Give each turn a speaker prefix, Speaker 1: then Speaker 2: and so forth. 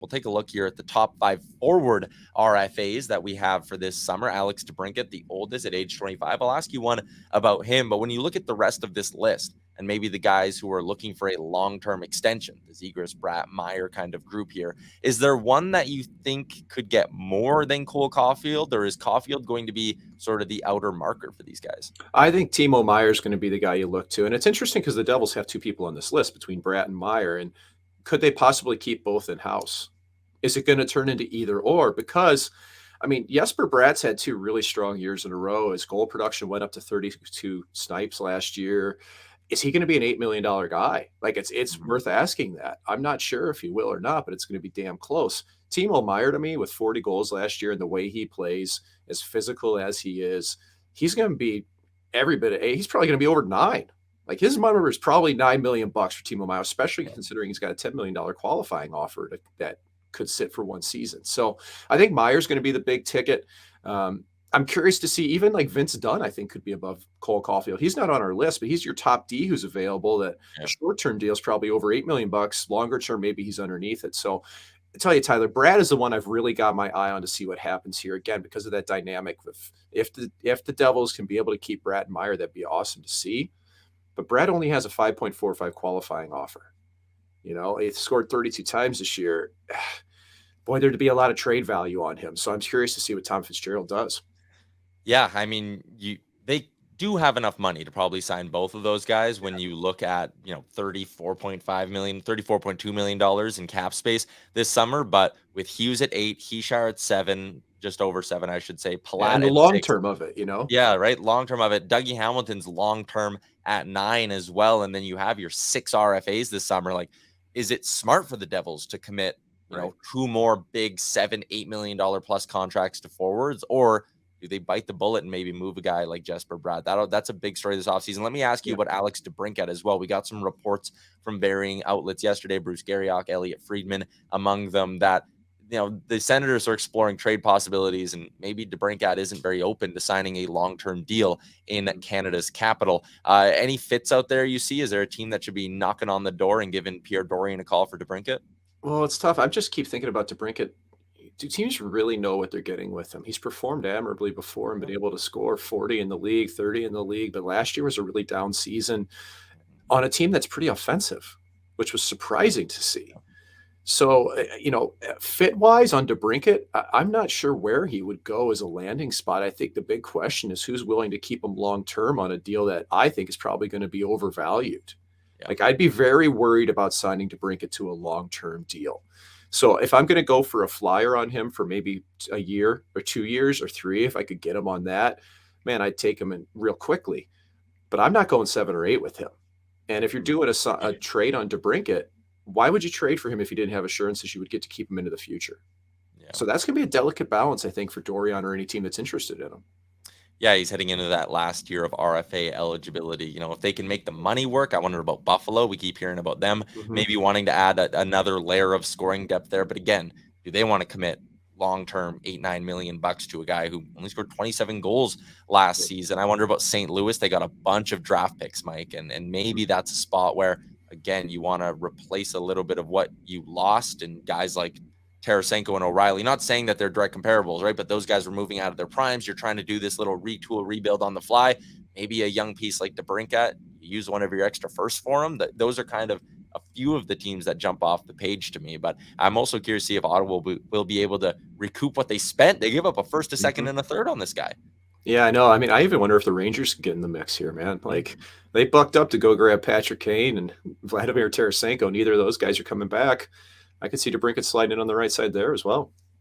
Speaker 1: We'll take a look here at the top 5 forward RFAs that we have for this summer. Alex DeBrincat, the oldest at age 25. I'll ask you one about him, but when you look at the rest of this list and maybe the guys who are looking for a long-term extension, the Zegras, Bratt, Meyer kind of group here, is there one that you think could get more than Cole Caufield, or is Caufield going to be sort of the outer marker for these guys?
Speaker 2: I think Timo Meier is going to be the guy you look to. And it's interesting because the Devils have 2 people on this list between Bratt and Meyer. And could they possibly keep both in-house? Is it going to turn into either or? Because, I mean, Jesper Bratt's had 2 really strong years in a row. His goal production went up to 32 snipes last year. Is he going to be an $8 million guy? Like, it's worth asking that. I'm not sure if he will or not, but it's going to be damn close. Timo Meier, to me, with 40 goals last year and the way he plays, as physical as he is, he's going to be every bit of 8. He's probably going to be over 9. Like, his number is probably $9 million for Timo Meier, especially considering he's got a $10 million qualifying offer that could sit for 1 season. So I think Meyer's going to be the big ticket. I'm curious to see, even like Vince Dunn, I think could be above Cole Caufield. He's not on our list, but he's your top D who's available. That a short-term deal is probably over $8 million. Longer term, maybe he's underneath it. So I tell you, Tyler, Bratt is the one I've really got my eye on to see what happens here again, because of that dynamic. If the Devils can be able to keep Bratt and Meier, that'd be awesome to see. But Bratt only has a 5.45 qualifying offer. You know, he scored 32 times this year. Boy, there'd be a lot of trade value on him. So I'm curious to see what Tom Fitzgerald does.
Speaker 1: Yeah, I mean, they do have enough money to probably sign both of those guys when you look at, $34.5 million, $34.2 million in cap space this summer. But with Hughes at 8, Heishar at 7, just over 7, I should say. Palat
Speaker 2: and the
Speaker 1: at
Speaker 2: long
Speaker 1: 6.
Speaker 2: term of it,
Speaker 1: Yeah, right. Long term of it. Dougie Hamilton's long term at 9 as well. And then you have your 6 RFAs this summer. Like, is it smart for the Devils to commit, 2 more big $7-8 million plus contracts to forwards, or do they bite the bullet and maybe move a guy like Jesper Bratt? That's a big story this offseason. Let me ask you about Alex DeBrincat as well. We got some reports from varying outlets yesterday, Bruce Garriock, Elliot Friedman among them, that the Senators are exploring trade possibilities, and maybe DeBrincat isn't very open to signing a long-term deal in Canada's capital. Any fits out there you see? Is there a team that should be knocking on the door and giving Pierre Dorian a call for DeBrincat?
Speaker 2: Well, it's tough. I just keep thinking about DeBrincat. Do teams really know what they're getting with him? He's performed admirably before and been able to score 40 in the league, 30 in the league, but last year was a really down season on a team that's pretty offensive, which was surprising to see. So, fit-wise on DeBrincat, I'm not sure where he would go as a landing spot. I think the big question is who's willing to keep him long-term on a deal that I think is probably going to be overvalued. Yeah. Like, I'd be very worried about signing DeBrincat to a long-term deal. So if I'm going to go for a flyer on him for maybe a year or 2 years or 3, if I could get him on that, man, I'd take him in real quickly. But I'm not going 7 or 8 with him. And if you're doing a trade on DeBrincat, why would you trade for him if you didn't have assurances you would get to keep him into the future? Yeah. So that's going to be a delicate balance, I think, for Dorian or any team that's interested in him.
Speaker 1: Yeah, he's heading into that last year of RFA eligibility. If they can make the money work. I wonder about Buffalo. We keep hearing about them maybe wanting to add another layer of scoring depth there. But again, do they want to commit long-term $8-9 million to a guy who only scored 27 goals last season? I wonder about St. Louis. They got a bunch of draft picks, Mike, and maybe that's a spot where, again, you want to replace a little bit of what you lost, and guys like Tarasenko and O'Reilly. Not saying that they're direct comparables, right? But those guys were moving out of their primes. You're trying to do this little retool, rebuild on the fly. Maybe a young piece like DeBrincat, you use one of your extra firsts for him. Those are kind of a few of the teams that jump off the page to me. But I'm also curious to see if Ottawa will be able to recoup what they spent. They give up a first, a second, and a third on this guy.
Speaker 2: Yeah, I know. I mean, I even wonder if the Rangers can get in the mix here, man. Like, they bucked up to go grab Patrick Kane and Vladimir Tarasenko. Neither of those guys are coming back. I could see DeBrincat sliding in on the right side there as well.